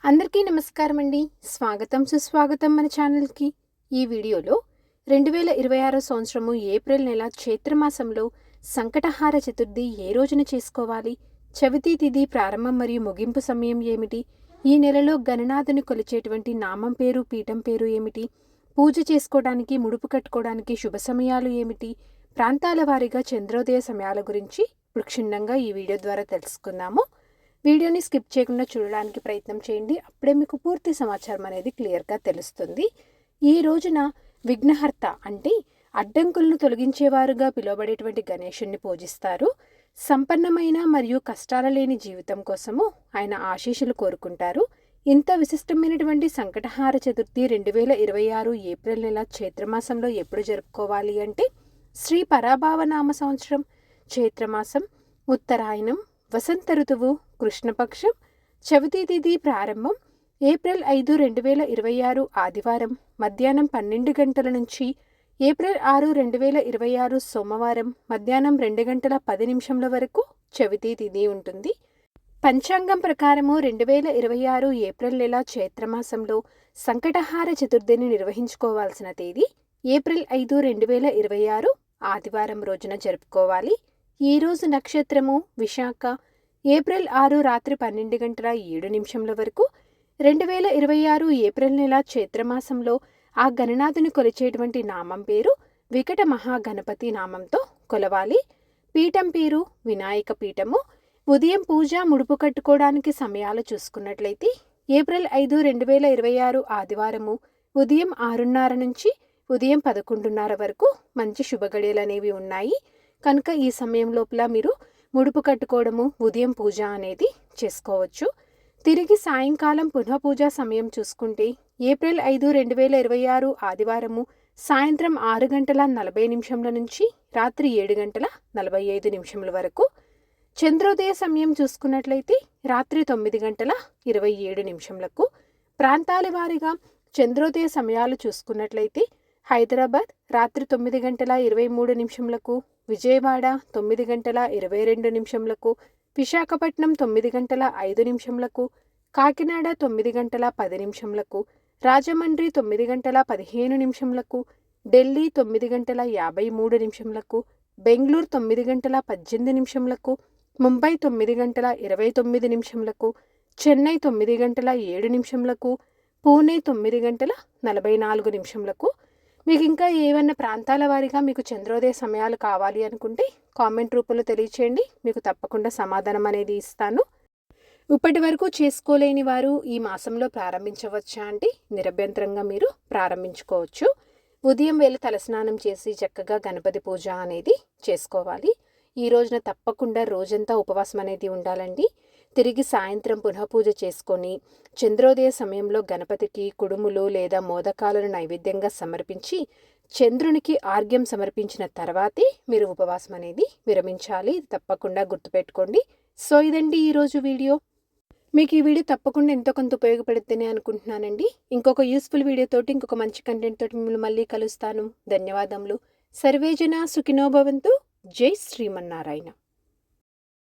అందరికీ నమస్కారం అండి. స్వాగతం సుస్వాగతం మన ఛానల్కి. ఈ వీడియోలో 2026 సంవత్సరము ఏప్రిల్ నెల చైత్రమాసంలో సంకటహార చతుర్థి ఏ రోజున చేసుకోవాలి, చవితి తిథి ప్రారంభం మరియు ముగింపు సమయం ఏమిటి, ఈ నెలలో గణనాథుని కొలిచేటువంటి నామం పేరు పీఠం పేరు ఏమిటి, పూజ చేసుకోవడానికి ముడుపు కట్టుకోవడానికి శుభ సమయాలు ఏమిటి, ప్రాంతాల వారీగా చంద్రోదయ సమయాల గురించి ఇప్పుడు క్షుణ్ణంగా ఈ వీడియో ద్వారా తెలుసుకుందాము. వీడియోని స్కిప్ చేయకుండా చూడడానికి ప్రయత్నం చేయండి. అప్పుడే మీకు పూర్తి సమాచారం అనేది క్లియర్గా తెలుస్తుంది. ఈ రోజున విఘ్నహర్త అంటే అడ్డంకులను తొలగించేవారుగా పిలువబడేటువంటి గణేశుణ్ణి పూజిస్తారు. సంపన్నమైన మరియు కష్టాల లేని జీవితం కోసము ఆయన ఆశీస్సులు కోరుకుంటారు. ఇంత విశిష్టమైనటువంటి సంకటహార చతుర్థి 2026 ఏప్రిల్ నెల చైత్రమాసంలో ఎప్పుడు జరుపుకోవాలి అంటే శ్రీ పరాభావనామ సంవత్సరం చైత్రమాసం ఉత్తరాయణం వసంత ఋతువు కృష్ణపక్షం చవితి తిథి ప్రారంభం ఏప్రిల్ 5, 2026 ఆదివారం మధ్యాహ్నం 12 గంటల నుంచి ఏప్రిల్ 6, 2026 సోమవారం మధ్యాహ్నం 2 గంటల 10 నిమిషంల వరకు చవితి తిథి ఉంటుంది. పంచాంగం ప్రకారము 2026 ఏప్రిల్ నెల చైత్రమాసంలో సంకటహార చతుర్థిని నిర్వహించుకోవాల్సిన తేదీ ఏప్రిల్ 5, 2026 ఆదివారం రోజున జరుపుకోవాలి. ఈ రోజు నక్షత్రము విశాఖ. ఏప్రిల్ 6 రాత్రి 12 గంటల 7 నిమిషంల వరకు 2026 ఏప్రిల్ నెల చైత్రమాసంలో ఆ గణనాథుని కొలిచేటువంటి నామం పేరు వికట మహాగణపతి నామంతో కొలవాలి. పీఠం పేరు వినాయక పీఠము. ఉదయం పూజ ముడుపు కట్టుకోవడానికి సమయాలు చూసుకున్నట్లయితే ఏప్రిల్ 5, 2026 ఆదివారము ఉదయం 6:30 నుంచి ఉదయం 11:30 వరకు మంచి శుభగడియలు అనేవి ఉన్నాయి. కనుక ఈ సమయం లోపల మీరు ముడుపు కట్టుకోవడము ఉదయం పూజ అనేది చేసుకోవచ్చు. తిరిగి సాయంకాలం పునః పూజ సమయం చూసుకుంటే ఏప్రిల్ 5, 2026 ఆదివారము సాయంత్రం 6 గంటల 40 నిమిషంల నుంచి రాత్రి 7 గంటల 45 నిమిషంల వరకు. చంద్రోదయ సమయం చూసుకున్నట్లయితే రాత్రి 9 గంటల 27 నిమిషంలకు. ప్రాంతాల వారీగా చంద్రోదయ సమయాలు చూసుకున్నట్లయితే హైదరాబాద్ రాత్రి 9 గంటల 23 నిమిషంలకు, విజయవాడ 9 గంటల 22 నిమిషంలకు, విశాఖపట్నం 9 గంటల 5 నిమిషంలకు, కాకినాడ 9 గంటల 10 నిమిషంలకు, రాజమండ్రి 9 గంటల 15 నిమిషంలకు, ఢిల్లీ 9 గంటల 53 నిమిషంలకు, బెంగళూరు 9 గంటల 18 నిమిషంలకు, ముంబై 9 గంటల 29 నిమిషంలకు, చెన్నై 9 గంటల 7 నిమిషంలకు, పూణే 9 గంటల 44 నిమిషంలకు. మీకు ఇంకా ఏమన్నా ప్రాంతాల వారీగా మీకు చంద్రోదయ సమయాలు కావాలి అనుకుంటే కామెంట్ రూపంలో తెలియచేయండి. మీకు తప్పకుండా సమాధానం అనేది ఇస్తాను. ఇప్పటి వరకు చేసుకోలేని వారు ఈ మాసంలో ప్రారంభించవచ్చా అంటే నిరభ్యంతరంగా మీరు ప్రారంభించుకోవచ్చు. ఉదయం వేళ తలస్నానం చేసి చక్కగా గణపతి పూజ అనేది చేసుకోవాలి. ఈ రోజున తప్పకుండా రోజంతా ఉపవాసం అనేది ఉండాలండి. తిరిగి సాయంత్రం పునః పూజ చేసుకొని చంద్రోదయ సమయంలో గణపతికి కుడుములు లేదా మోదకాలను నైవేద్యంగా సమర్పించి చంద్రునికి ఆర్ఘ్యం సమర్పించిన తర్వాతే మీరు ఉపవాసం అనేది విరమించాలి. తప్పకుండా గుర్తుపెట్టుకోండి. సో ఇదండి ఈరోజు వీడియో. మీకు ఈ వీడియో తప్పకుండా ఎంతో కొంత ఉపయోగపడుతుందని అనుకుంటున్నానండి. ఇంకొక యూస్ఫుల్ వీడియోతోటి ఇంకొక మంచి కంటెంట్ తోటి మిమ్మల్ని మళ్ళీ కలుస్తాను. ధన్యవాదములు. సర్వేజన సుఖినో భవంతు. జై శ్రీమన్నారాయణ.